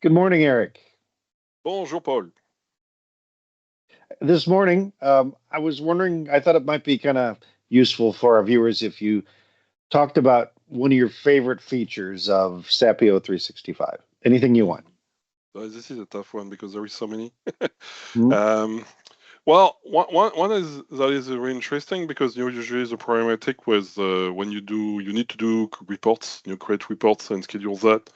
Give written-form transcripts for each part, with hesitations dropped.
Good morning, Eric. Bonjour, Paul. This morning, I was wondering, I thought it might be kind of useful for our viewers if you talked about one of your favorite features of Sapio 365. Anything you Hmm. want. This is a tough one because there is so many. Mhm. um, well, one is that is really interesting because usually the problematic with when you need to do reports, create reports and schedule that.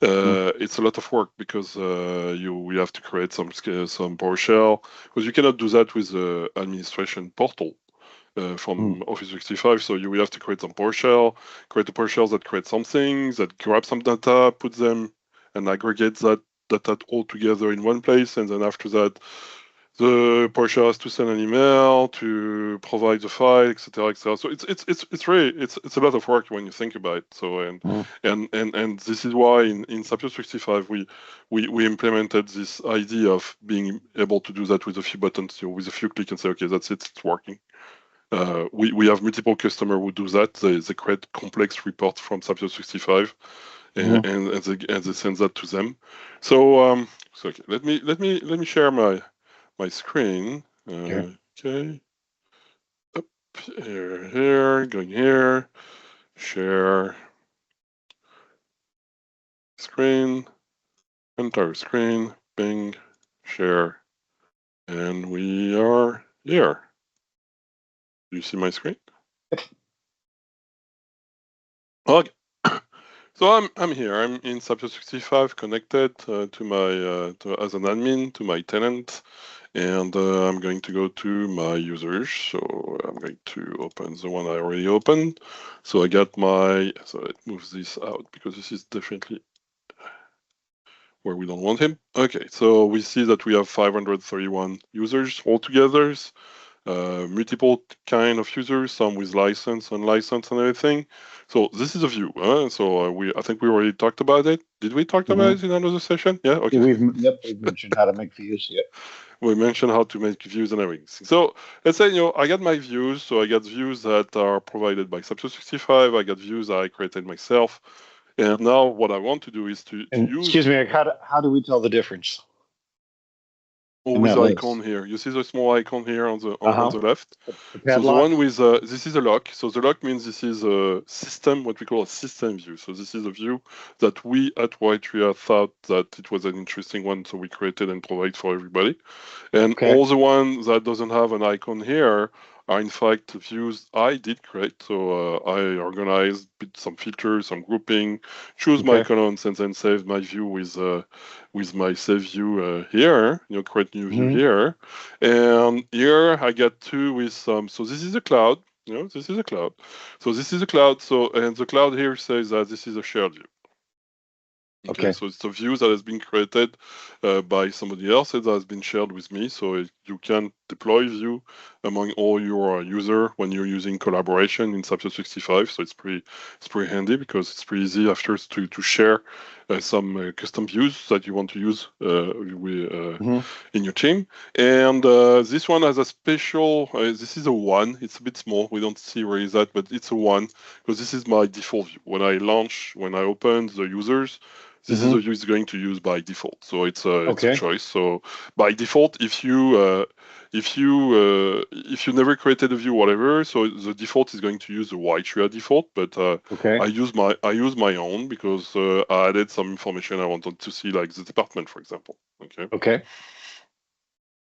Mhm. It's a lot of work because you have to create some PowerShell because you cannot do that with the administration portal. Mhm. From Office 365. So you will have to create some PowerShell, create a PowerShell that creates some things, that grab some data, put them and aggregate that data all together in one place. And then after that, the PowerShell has to send an email to provide the file, etc., etc. So it's really it's a lot of work when you think about it. So Mhm. and this is why in SAP 365 we implemented this idea of being able to do that with a few buttons, with a few clicks and say, okay, that's it, it's working. We have multiple customers who do that. They create complex reports from SAP 65, Mhm. and they send that to them. So okay, let me share my screen. Okay. Okay, up here, going here, share screen, entire screen, Bing, share, and we are here. Do you see my screen? Okay. So I'm here. I'm in Subject 65 connected to as an admin to my tenant, and I'm going to go to my users. So I'm going to open the one I already opened. So I got my. So it moves this out because this is definitely where we don't want him. Okay, so we see that we have 531 users altogether, multiple kind of users, some with license, unlicensed, and everything. So this is a view. So I think we already talked about it. Did we talk about Mhm. it in another session? Yeah. Yeah, Okay. we've mentioned how to make views. Yep. We mentioned how to make views and everything. So let's say I got my views. So I got views that are provided by Substance 65. I got views that I created myself. And now what I want to do is to And use excuse me, Eric, how do we tell the difference in with that the icon list? here. You see the small icon here on on Uh-huh. the left. The So the padlock. one with this is a lock. So the lock means this is a system, what we call a system view. So this is a view that we at Ytria thought that it was an interesting one, so we created and provide for everybody. And Okay. all the ones that doesn't have an icon here are in fact views I did create. So I organized some filters, some grouping, choose my Okay. columns, and then save my view with my save view here. Create new view Mhm. here, and here I got two with some. So this is a cloud. This is a cloud. So this is a cloud. So and the cloud here says that this is a shared view. Okay, Okay. so it's a view that has been created by somebody else and that has been shared with me. So you can deploy view among all your user when you're using collaboration in Subject 65. So it's pretty handy because it's pretty easy after to share some custom views that you want to use Mhm. in your team. And this one has a special. This is a one. It's a bit small. We don't see where is that, but it's a one because this is my default view. When I open the users, this is the Mhm. view it's going to use by default. So it's a Okay. choice. So by default, if you never created a view, whatever, so the default is going to use the Ytria default. But Okay. I use my own because I added some information I wanted to see, like the department, for example. Okay. Okay.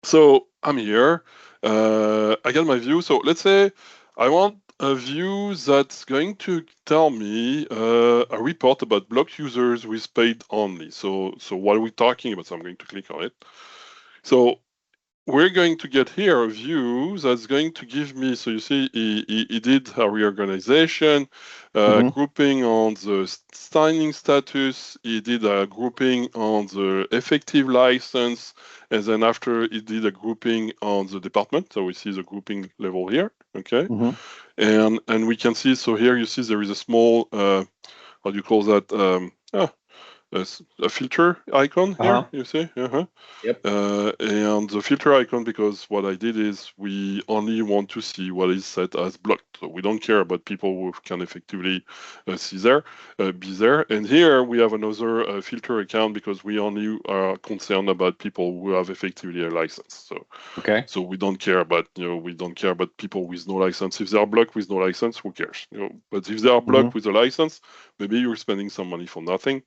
So I'm here. I got my view. So let's say I want a view that's going to tell me a report about blocked users with paid only. So what are we talking about? So I'm going to click on it. So we're going to get here a view that's going to give me, so you see, he did a reorganization, Mhm. grouping on the signing status, he did a grouping on the effective license, and then after he did a grouping on the department, so we see the grouping level here, okay? Mhm. And we can see, so here you see there is a small, how do you call that? a filter icon here. Uh-huh. You see? Yep. And the filter icon, because what I did is we only want to see what is set as blocked. So we don't care about people who can effectively see there, be there. And here we have another filter account because we only are concerned about people who have effectively a license. Okay. So we don't care about people with no license. If they are blocked with no license, who cares? But if they are blocked with a license, maybe you're spending some money for nothing.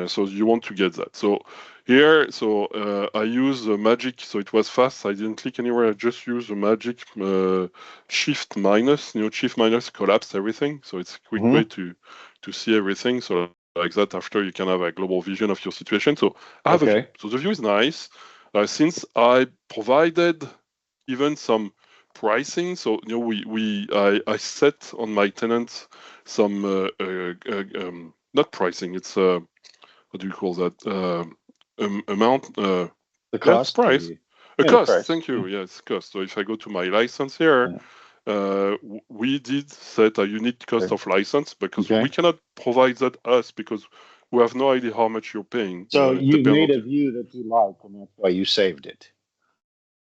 So you want to get that. So here, I use the magic. So it was fast. I didn't click anywhere. I just used the magic shift minus. Shift minus collapsed everything. So it's a quick way to see everything. So like that, after you can have a global vision of your situation. So I have a view. So the view is nice. Since I provided even some pricing, so I set on my tenants some not pricing. It's what do you call that? Amount. The cost. Price. A The cost. price. Thank you. Yes, cost. So if I go to my license here, we did set a unique cost of license because we cannot provide that us because we have no idea how much you're paying. So you made a view that you like, and that's why you saved it.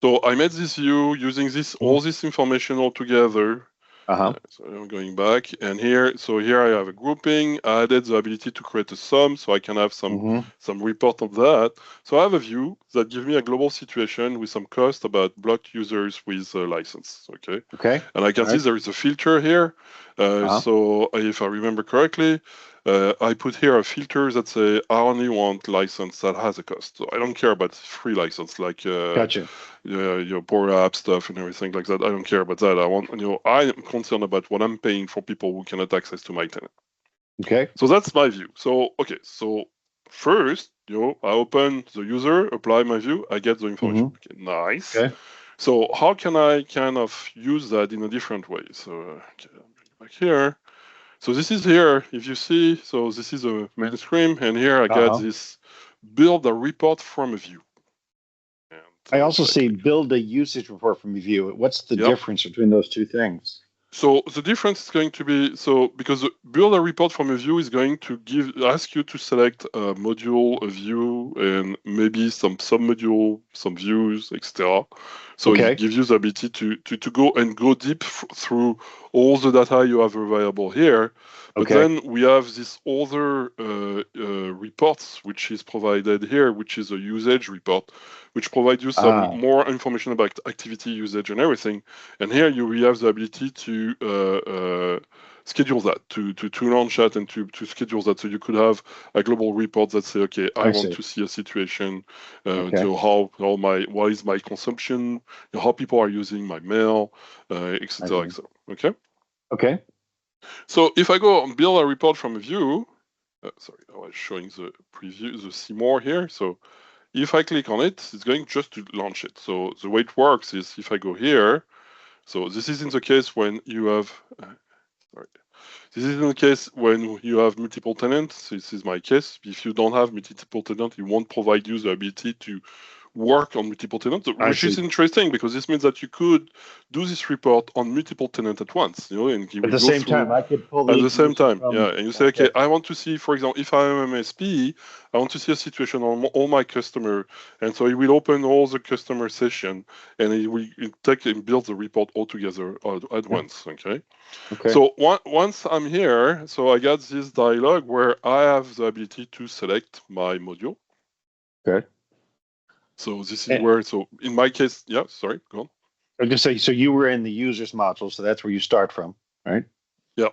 So I made this view using all this information all together. So I'm going back, and here I have a grouping. I added the ability to create a sum, so I can have some report on that. So I have a view that gives me a global situation with some cost about blocked users with a license. Okay. And I can see there is a filter here. So if I remember correctly, I put here a filter that say I only want license that has a cost. So I don't care about free license like your Power App stuff and everything like that. I don't care about that. I am concerned about what I'm paying for people who cannot access to my tenant. Okay. So that's my view. So first, I open the user, apply my view, I get the information. Okay, nice. Okay. So how can I kind of use that in a different way? So I'm going back here. So this is here, if you see, so this is a main screen, and here I got this build a report from a view. I also see build a usage report from a view. What's the difference between those two things? So the difference is going to be, because build a report from a view is going to ask you to select a module, a view, and maybe some sub-module, some views, etc. So it gives you the ability to go deep through all the data you have available here. But then we have this other reports, which is provided here, which is a usage report, which provides you some more information about activity usage and everything. And here we have the ability to schedule that, to launch that and to schedule that. So you could have a global report that say, okay, I want to see a situation, so what is my consumption, how people are using my mail, etc. Okay. Okay. So if I go and build a report from a view, sorry, I was showing the preview, the see more here. So if I click on it, it's going just to launch it. So the way it works is if I go here, so this is in the case when you have, this is in the case when you have multiple tenants. This is my case. If you don't have multiple tenants, it won't provide you the ability to work on multiple tenants, which is interesting because this means that you could do this report on multiple tenants at once, and at the same time. I could pull at the same time, and you say, okay, I want to see, for example, if I am an MSP, I want to see a situation on all my customer, and so it will open all the customer session, and it will take and build the report all together at once. Okay. So once I'm here, so I got this dialog where I have the ability to select my module. Okay. So this is where, so in my case, sorry, go on. I was going to say, so you were in the users module, so that's where you start from, right? Yeah.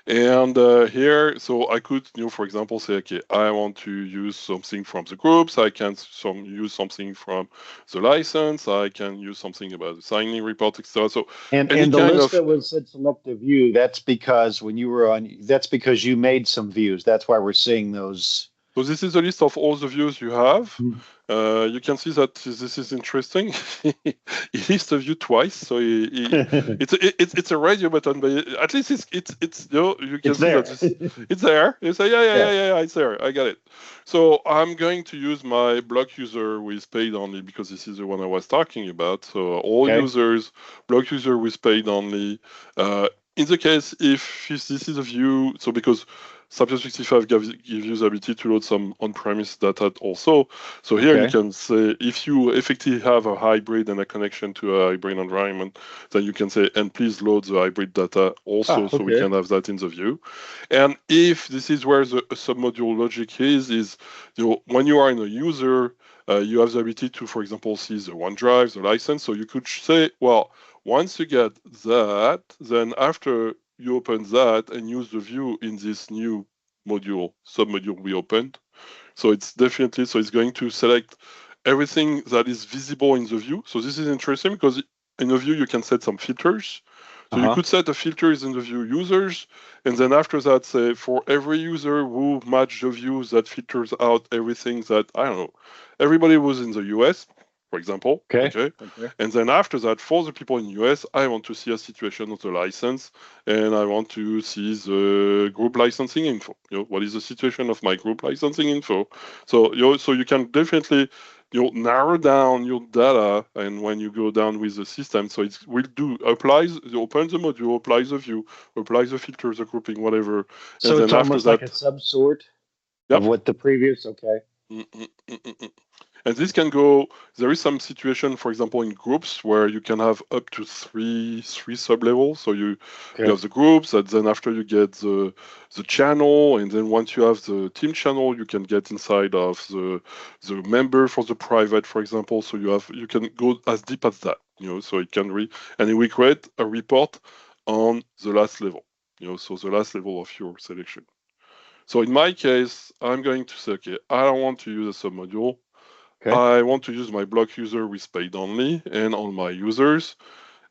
And here, so I could, for example, say, okay, I want to use something from the groups. I can use something from the license. I can use something about the signing report, etc. So and the list that was said selective view, that's because when you were on, that's because you made some views. That's why we're seeing those. So this is a list of all the views you have. You can see that this is interesting. He lists a view twice, so it's a radio button, but at least you can see that it's there. You say yeah, it's there. I got it. So I'm going to use my block user with paid only because this is the one I was talking about. So all users, block user with paid only. In the case if this is a view, so because SAP 65 gives you the ability to load some on-premise data also. So here you can say, if you effectively have a hybrid and a connection to a hybrid environment, then you can say, and please load the hybrid data also, so we can have that in the view. And if this is where the submodule logic is when you are in a user, you have the ability to, for example, see the OneDrive, the license. So you could say, well, once you get that, then after you open that and use the view in this new module, submodule we opened. So it's definitely, so it's going to select everything that is visible in the view. So this is interesting because in the view, you can set some filters. So you could set the filters in the view users, and then after that, say for every user who match the views that filters out everything that, I don't know, everybody was in the US, for example. Okay. And then after that, for the people in the US, I want to see a situation of the license, and I want to see the group licensing info. What is the situation of my group licensing info? So so you can definitely narrow down your data, and when you go down with the system, so it will open the module, applies the view, applies the filters, the grouping, whatever. So and it's then almost after like that, a subsort of what the previous. And this can go. There is some situation, for example, in groups where you can have up to three sub levels. So you have the groups, and then after you get the channel, and then once you have the team channel, you can get inside of the member for the private, for example. So you can go as deep as that. So it can and it will create a report on the last level. So the last level of your selection. So in my case, I'm going to say, okay, I don't want to use a submodule. I want to use my block user with paid only and on my users.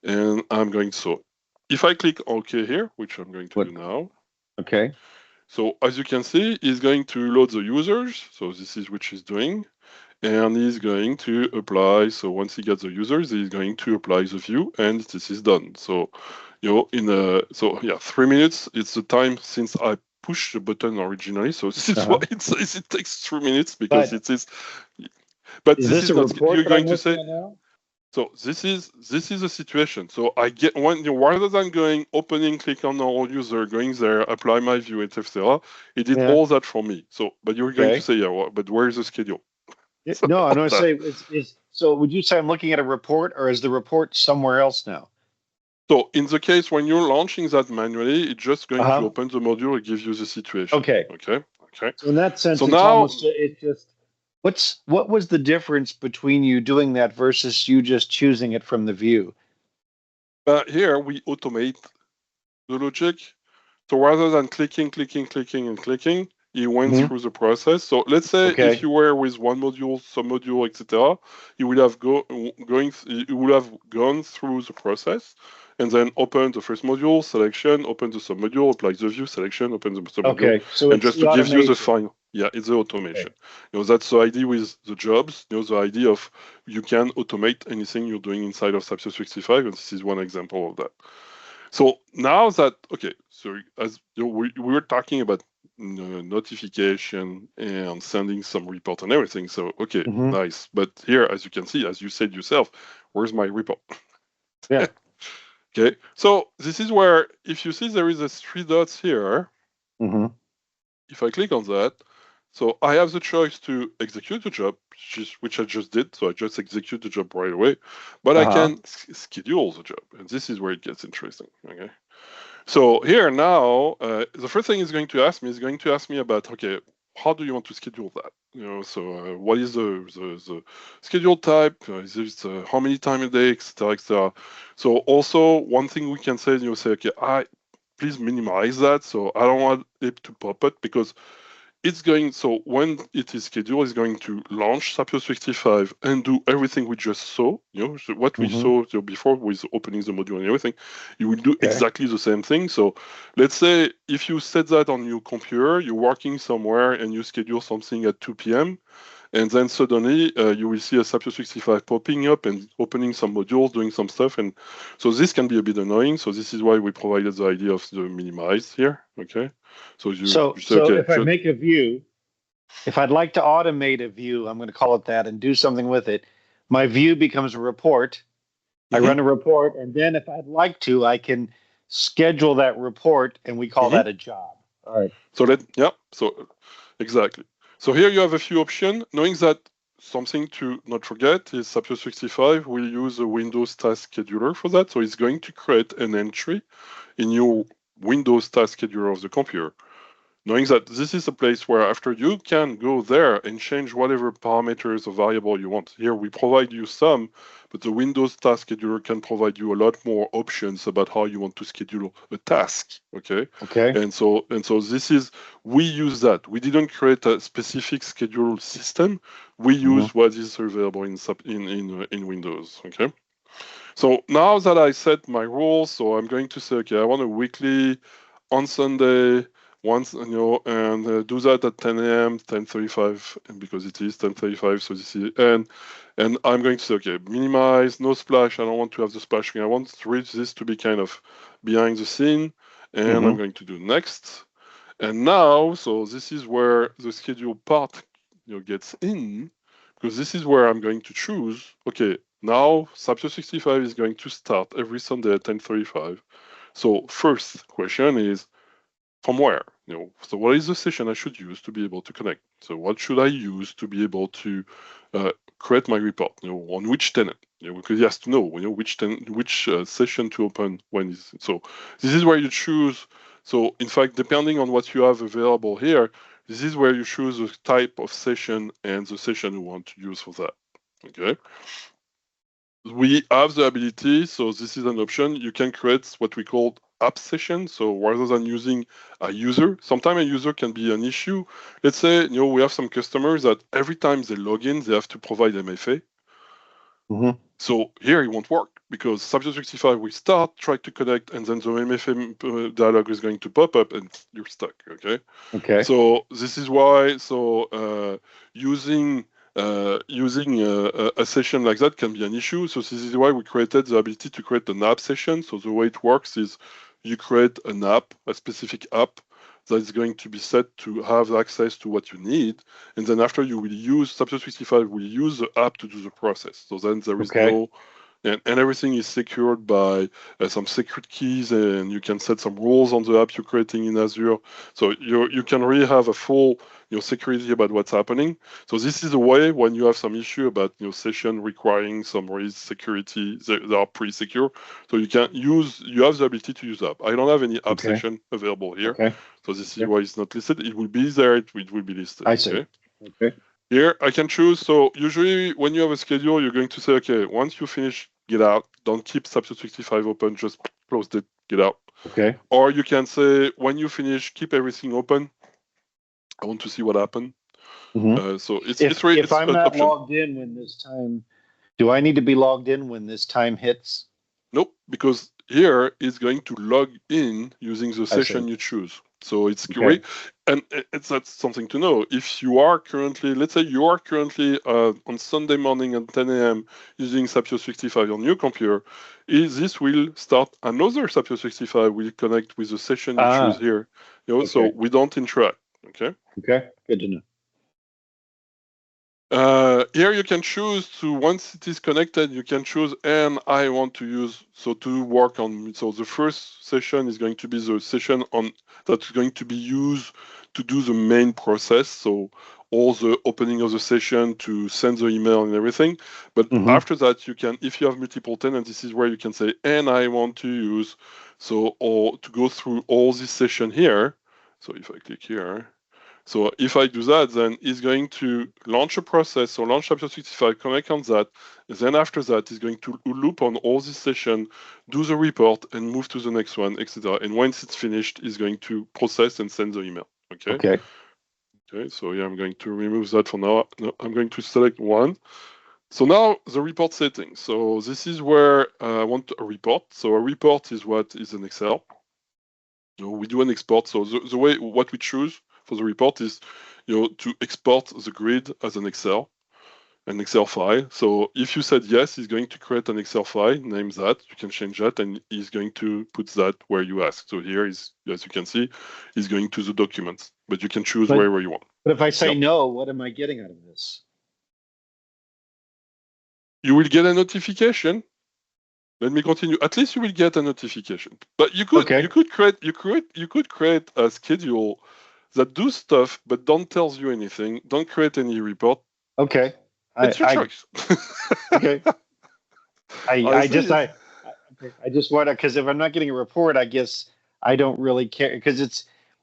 And I'm going so if I click OK here, which I'm going to do now. So as you can see, it's going to load the users. So this is which he's doing. And he's going to apply. So once he gets the users, he's going to apply the view, and this is done. So, 3 minutes. It's the time since I pushed the button originally. So this is why it says it takes 3 minutes, because it is. But this is not. You're going to say. So this is a situation. So I get rather than opening, click on our user, going there, apply my view, etc. It did all that for me. So, but you're going to say, but where is the schedule? No, I'm going to say so. Would you say I'm looking at a report, or is the report somewhere else now? So in the case when you're launching that manually, it's just going to open the module and give you the situation. Okay. So in that sense, it's just what was the difference between you doing that versus you just choosing it from the view? Here we automate the logic. So rather than clicking, you went through the process. So let's say if you were with one module, submodule, etc., you would have gone through the process and then open the first module, selection, open the submodule, apply the view, selection, open the submodule, and just to give you the final. Yeah, it's the automation. That's the idea with the jobs. The idea of you can automate anything you're doing inside of SAP 65, and this is one example of that. So now that, so as we were talking about notification and sending some report and everything. So, nice. But here, as you can see, as you said yourself, where's my report? Yeah. Okay. So this is where, if you see there is a 3 dots here, if I click on that, so I have the choice to execute the job, which I just did. So I just execute the job right away, but I can schedule the job. And this is where it gets interesting. Okay. So here now, the first thing it's going to ask me about, how do you want to schedule that? So what is the schedule type? Is it how many times a day, etc., etc. So also one thing we can say, say, please minimize that. So I don't want it to pop up because it's going, so when it is scheduled, it's going to launch SAP 65 and do everything we just saw, so what we saw before with opening the module and everything. You will do exactly the same thing. So let's say if you set that on your computer, you're working somewhere and you schedule something at 2 p.m., and then suddenly you will see a SAP 65 popping up and opening some modules, doing some stuff. And so this can be a bit annoying. So this is why we provided the idea of the minimize here. Okay. So you say, if I make a view, if I'd like to automate a view, I'm going to call it that, and do something with it, my view becomes a report. I run a report, and then if I'd like to, I can schedule that report, and we call that a job. All right. So exactly. So here you have a few options, knowing that something to not forget is SAP 365 will use a Windows task scheduler for that. So it's going to create an entry in your Windows task scheduler of the computer, knowing that this is a place where after you can go there and change whatever parameters or variable you want. Here we provide you some, but the Windows task scheduler can provide you a lot more options about how you want to schedule a task. Okay. Okay. And so this is, we use that. We didn't create a specific schedule system. We Mm-hmm. use what is available in Windows. Okay. So now that I set my rules, so I'm going to say, okay, I want a weekly on Sunday, once, and do that at 10 a.m., 10:35, and because it is 10:35, so this is, and I'm going to say, okay, minimize, no splash. I don't want to have the splashing. I want this to be kind of behind the scene, and I'm Mm-hmm. going to do next. And now, so this is where the schedule part, gets in, because this is where I'm going to choose, okay, now SAP 365 is going to start every Sunday at 10:35. So first question is, from where? So what is the session I should use to be able to connect? So what should I use to be able to uh, create my report? On which tenant? Because he has to know, which session to open when is. So this is where you choose. So in fact, depending on what you have available here, this is where you choose the type of session and the session you want to use for that. Okay. We have the ability, so this is an option. You can create what we call app session. So rather than using a user, sometimes a user can be an issue. Let's say, we have some customers that every time they log in, they have to provide MFA. Mm-hmm. So here it won't work because Subject 65 will start, try to connect, and then the MFA dialog is going to pop up and you're stuck. Okay. Okay. So this is why. So using a session like that can be an issue. So this is why we created the ability to create an app session. So the way it works is you create an app, a specific app that is going to be set to have access to what you need, and then after you will use Substance 65 will use the app to do the process. So then there is Okay. no and everything is secured by some secret keys, and you can set some rules on the app you're creating in Azure. So you can really have a full security about what's happening. So this is a way when you have some issue about session requiring some security, they are pretty secure. So you have the ability to use app. I don't have any app Okay. session available here. Okay. So this is Yeah. why it's not listed. It will be there. It will be listed. I see. Okay. Okay. Here I can choose. So usually when you have a schedule, you're going to say, okay, once you finish, get out. Don't keep Substance 65 open. Just close it, get out. Okay. Or you can say, when you finish, keep everything open. I want to see what happened. Mm-hmm. So it's If it's I'm an not option. logged in when this time, do I need to be logged in when this time hits? Nope, because here it's going to log in using the I see. session you choose. So it's Okay. great, and that's something to know. If you are currently, let's say you are currently on Sunday morning at 10 a.m. using Sapio 65 on your computer, this will start another Sapio 65 will connect with the session you choose Ah. here. So Okay. we don't interact. Okay. Okay. Good to know. Here you can choose to, once it is connected, you can choose, and I want to use, so to work on, so the first session is going to be the session on that's going to be used to do the main process. So all the opening of the session to send the email and everything. But Mm-hmm. after that, you can, if you have multiple tenants, this is where you can say, and I want to use, or to go through all this session here. So if I click here, so if I do that, then it's going to launch a process, so launch chapter 65, connect on that. Then after that, it's going to loop on all this session, do the report, and move to the next one, etc. And once it's finished, it's going to process and send the email. Okay. Okay. Okay. So yeah, I'm going to remove that for now. No, I'm going to select one. So now the report settings. So this is where I want a report. So a report is what is an Excel. We do an export. So the way what we choose for the report is, to export the grid as an Excel file. So if you said yes, he's going to create an Excel file, name that, you can change that, and he's going to put that where you ask. So here is, as you can see, he's going to the documents, but you can choose But wherever you want. but if I say Yep. no, what am I getting out of this? You will get a notification Let me continue. At least you will get a notification. But you could create a schedule that do stuff but don't tells you anything. Don't create any report. Okay. It's your choice. Okay. Honestly, I just want to, because if I'm not getting a report, I guess I don't really care, because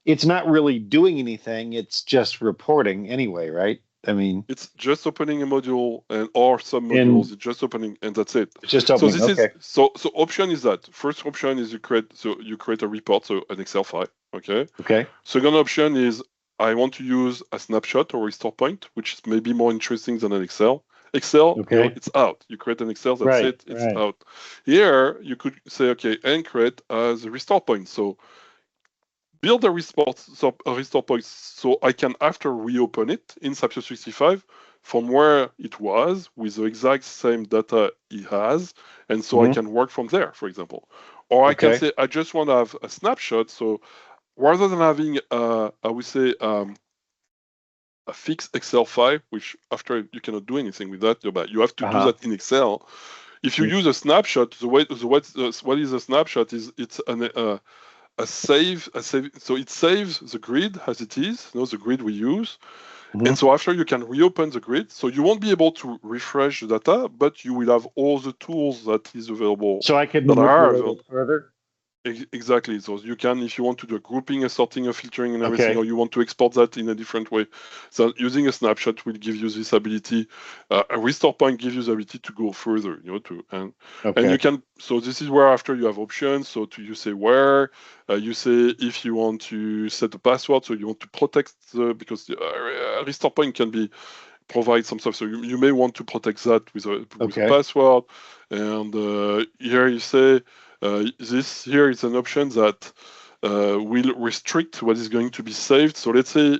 it's not really doing anything. It's just reporting anyway, right? I mean, it's just opening a module and or some modules. and It's just opening and that's it. it's just So opening. this is Okay. so option is that first option is you create a report, so an Excel file. Okay. Okay. Second option is I want to use a snapshot or restore point, which is maybe more interesting than an Excel. Excel, Okay. it's out. You create an Excel, that's Right. it, it's Right. out. Here, you could say, okay, and create as a restore point. So build a restore point so I can after reopen it in SAP 365 from where it was with the exact same data it has, and so I can work from there, for example. Or I can Okay. say I just want to have a snapshot, so rather than having, I would say, a fixed Excel file, which after you cannot do anything with that, but you have to do that in Excel. If you use a snapshot, what is a snapshot is it's a save, so it saves the grid as it is, the grid we use. And so after you can reopen the grid, so you won't be able to refresh the data, but you will have all the tools that is available, So I can that are manipulate available. it further. Exactly. So you can, if you want to do a grouping, a sorting, a filtering, and everything, Okay. or you want to export that in a different way. So using a snapshot will give you this ability. A restore point gives you the ability to go further, and you Okay. can. So this is where after you have options. So you say where, you say if you want to set a password, so you want to protect because the restore point can be provide some stuff. So you may want to protect that with a password. And here you say this here is an option that will restrict what is going to be saved. So let's say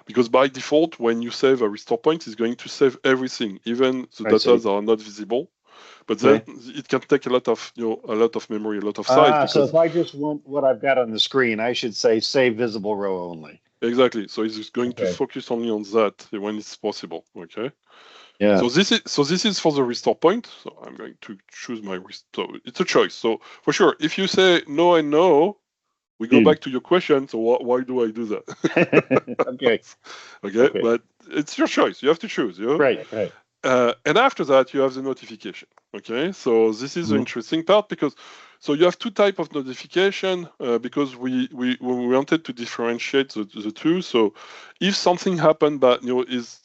because by default when you save a restore point, it's going to save everything, even the data that are not visible. But then it can take a lot of memory, a lot of size. So if I just want what I've got on the screen, I should say save visible row only. Exactly. So it's going to focus only on that when it's possible. Okay. Yeah. So this is for the restore point. So I'm going to choose my restore. It's a choice. So for sure, if you say no and no, we go back to your question. So why do I do that? Okay. Okay. But it's your choice. You have to choose. Right. And after that, you have the notification. Okay. So this is the interesting part because you have two types of notification because we wanted to differentiate the two. So if something happened, but is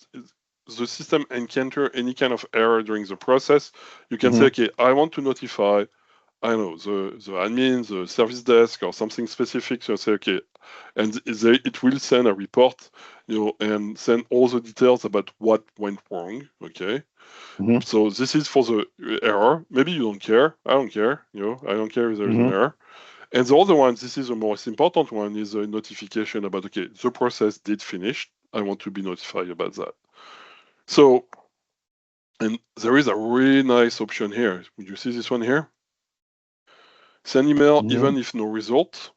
the system encounter any kind of error during the process, you can say, okay, I want to notify, I don't know, the admin, the service desk, or something specific. So say, okay, and it will send a report, and send all the details about what went wrong. Okay. So this is for the error. Maybe you don't care. I don't care. I don't care if there's an error. And the other one, this is the most important one, is a notification about, okay, the process did finish. I want to be notified about that. So, and there is a really nice option here. Would you see this one here? Send email even if no result.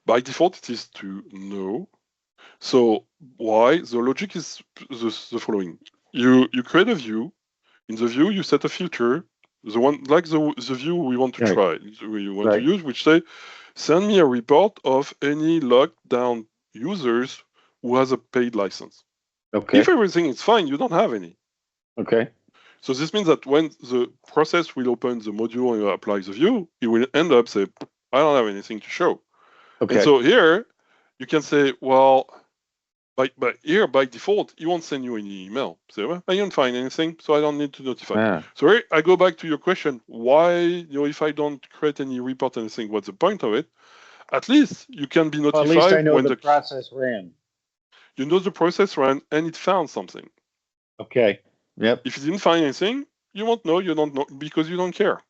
By default, it is to no. So why? The logic is the following. You create a view. In the view, you set a filter, the one like the view we want to try, we want to use, which say, send me a report of any locked down users who has a paid license. Okay. If everything is fine, you don't have any. Okay. So this means that when the process will open the module and apply the view, it will end up say, I don't have anything to show. Okay. And so here you can say, well, but here by default, it won't send you any email. Say, well, I didn't find anything, so I don't need to notify. So here I go back to your question, why, if I don't create any report or anything, what's the point of it? At least you can be notified. Well, at least I know when the process ran. You know the process ran and it found something. Okay. Yep. If you didn't find anything, you won't know. You don't know because you don't care.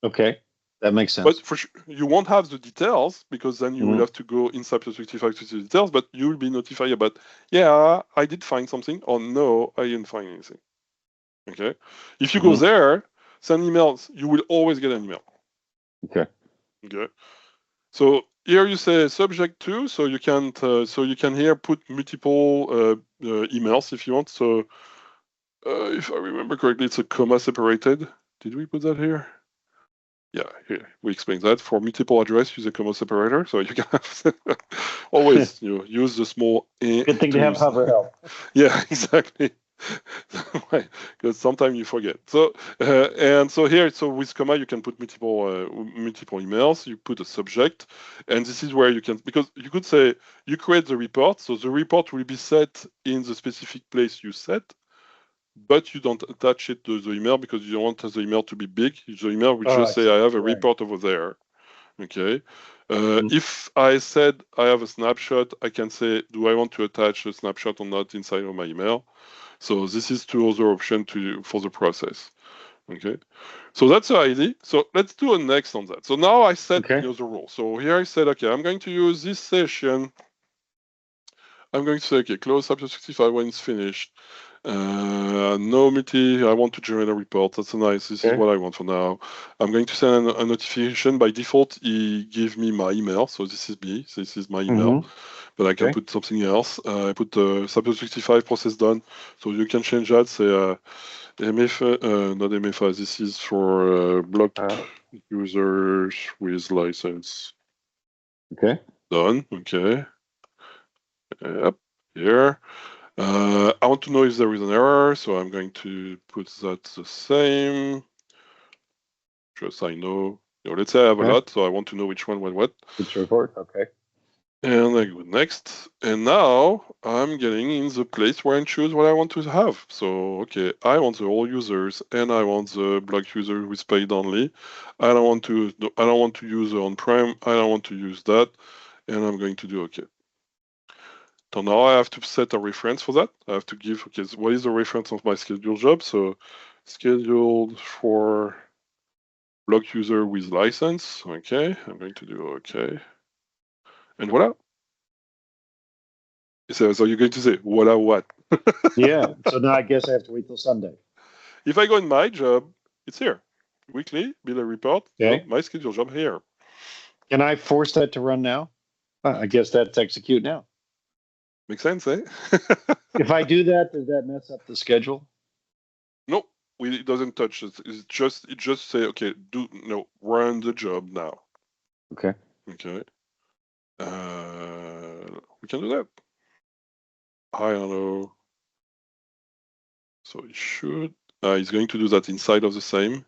Okay. That makes sense. But for sure, you won't have the details because then you will have to go inside the 65 to see the details, but you will be notified about, yeah, I did find something, or no, I didn't find anything. Okay. If you go there, send emails, you will always get an email. Okay. Okay. So here you say subject to, so you can here put multiple emails if you want. So if I remember correctly, it's a comma separated. did we put that here? Yeah, here we explain that. For multiple address, use a comma separator. So you can have always use the small Good thing to have hover help. Yeah, exactly. Because sometimes you forget. So and so here, so with comma, you can put multiple emails. You put a subject, and this is where you can, because you could say you create the report. So the report will be set in the specific place you set, but you don't attach it to the email because you don't want the email to be big. The email will just say, I have a report over there. Okay. If I said I have a snapshot, I can say, do I want to attach a snapshot or not inside of my email? So this is two other options for the process. Okay. So that's the idea. So let's do a next on that. So now I set the rule. So here I said, okay, I'm going to use this session. I'm going to say, okay, close Subject 65 when it's finished. No multi, I want to generate a report. That's nice. This is what I want for now. I'm going to send a notification. By default, he give me my email. So this is me. This is my email. But I can put something else. I put Subject 65 process done. So you can change that. Say MF, not MFI. This is for blocked users with license. Okay. Done. Okay. Yep. Here. I want to know if there is an error, so I'm going to put that the same. Just I know. Let's say I have a lot, so I want to know which one went what. Which report? Okay. And I go next. And now I'm getting in the place where I choose what I want to have. So, okay, I want the all users and I want the block user with paid only. I don't want to use the on-prem. I don't want to use that. And I'm going to do okay. So now I have to set a reference for that. I have to give, okay, so what is the reference of my scheduled job? So scheduled for block user with license. Okay, I'm going to do okay. And voila. So you're going to say, voila what? Yeah, so now I guess I have to wait till Sunday. If I go in my job, it's here. Weekly, build a report, my scheduled job here. Can I force that to run now? I guess that's execute now. Makes sense, eh? If I do that, does that mess up the schedule? No, it doesn't touch it. It just say, okay, run the job now. Okay. Okay. We can do that. I don't know. So it should. He's going to do that inside of the same.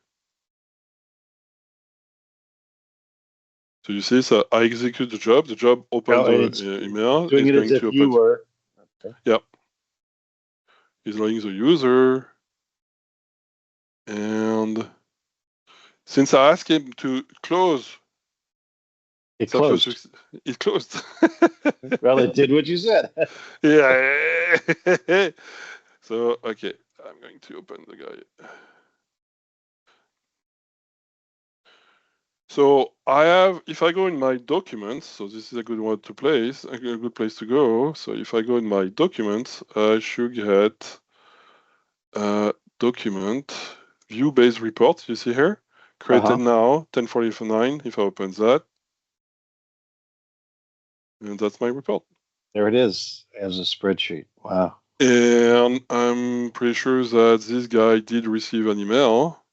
So you see, so I execute the job. The job opens the email. Doing it as if you were. Okay. Yeah. He's loading the user. And since I asked him to close, it closed. It closed. Well, it did what you said. Yeah. So, okay, I'm going to open the guy. So I have, if I go in my documents, so this is a good one to place, a good place to go. So if I go in my documents, I should get document view-based report. You see here, created now 10:49. If I open that, and that's my report. There it is as a spreadsheet. Wow. And I'm pretty sure that this guy did receive an email.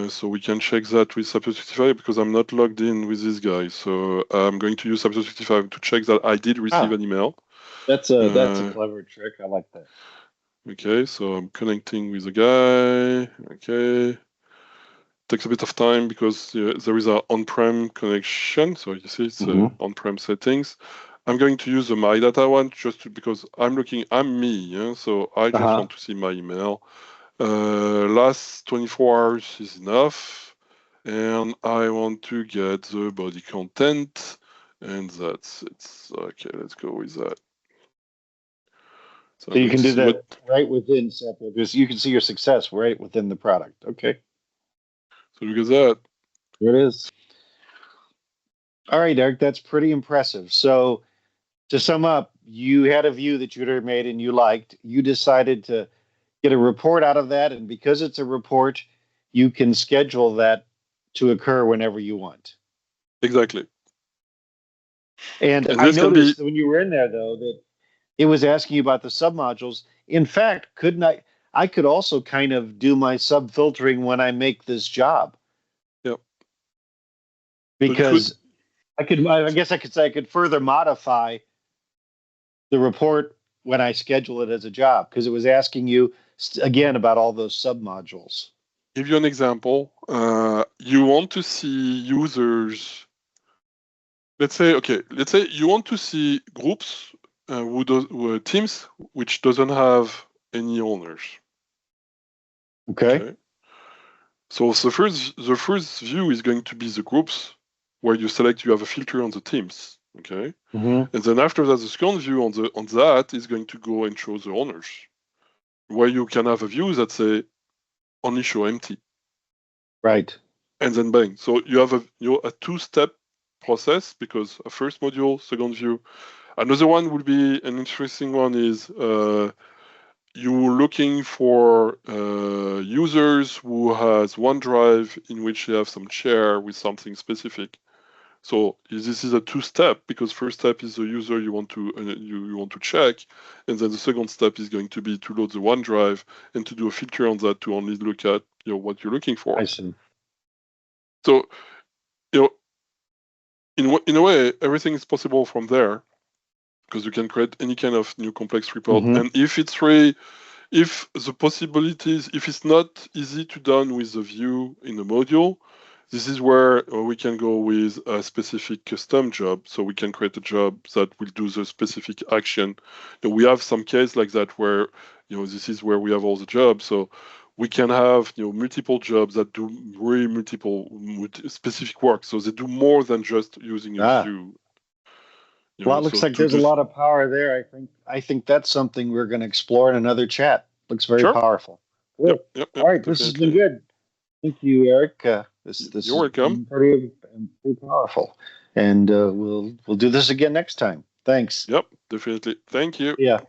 So we can check that with Subject 65 because I'm not logged in with this guy. So I'm going to use Subject 65 to check that I did receive an email. That's a clever trick. I like that. Okay, so I'm connecting with the guy. Okay. Takes a bit of time because there is an on-prem connection. So you see it's on-prem settings. I'm going to use the My Data one just because I'm me. Yeah? So I just want to see my email. Last 24 hours is enough. And I want to get the body content. And that's it. Okay, let's go with that. So you can do that right within Sapio because you can see your success right within the product. Okay. So look at that. Here it is. All right, Eric, that's pretty impressive. So to sum up, you had a view that you'd made and you liked. You decided to get a report out of that. And because it's a report, you can schedule that to occur whenever you want. Exactly. And I noticed when you were in there, though, that it was asking you about the submodules. In fact, I could also kind of do my sub filtering when I make this job Yep. So you could. because I guess I could say I could further modify the report when I schedule it as a job because it was asking you again about all those submodules. Give you an example. You want to see users. Let's say you want to see groups who are teams which doesn't have any owners. Okay. So the first view is going to be the groups where you select. You have a filter on the teams. Okay. Mm-hmm. And then after that, the second view on that is going to go and show the owners, where you can have a view that say only show empty. Right. And then bang. So you have a two-step process because a first module, second view. Another one would be an interesting one is you're looking for users who has OneDrive in which they have some share with something specific. So this is a two-step because first step is the user you want to you want to check, and then the second step is going to be to load the OneDrive and to do a filter on that to only look at what you're looking for. I see. So in a way, everything is possible from there because you can create any kind of new complex report. Mm-hmm. And if the possibilities, if it's not easy to done with the view in the module, this is where we can go with a specific custom job. So we can create a job that will do the specific action. We have some case like that where this is where we have all the jobs. So we can have multiple jobs that do really multiple specific work. So they do more than just using a view. Well, it looks So like to there's a do lot of power there. I think that's something we're going to explore in another chat. Looks very sure. powerful. Cool. Yep, All right, this has been definitely. good. Thank you, Eric. This You're has welcome. been pretty powerful, and we'll do this again next time. Thanks. Yep, definitely. Thank you. Yeah.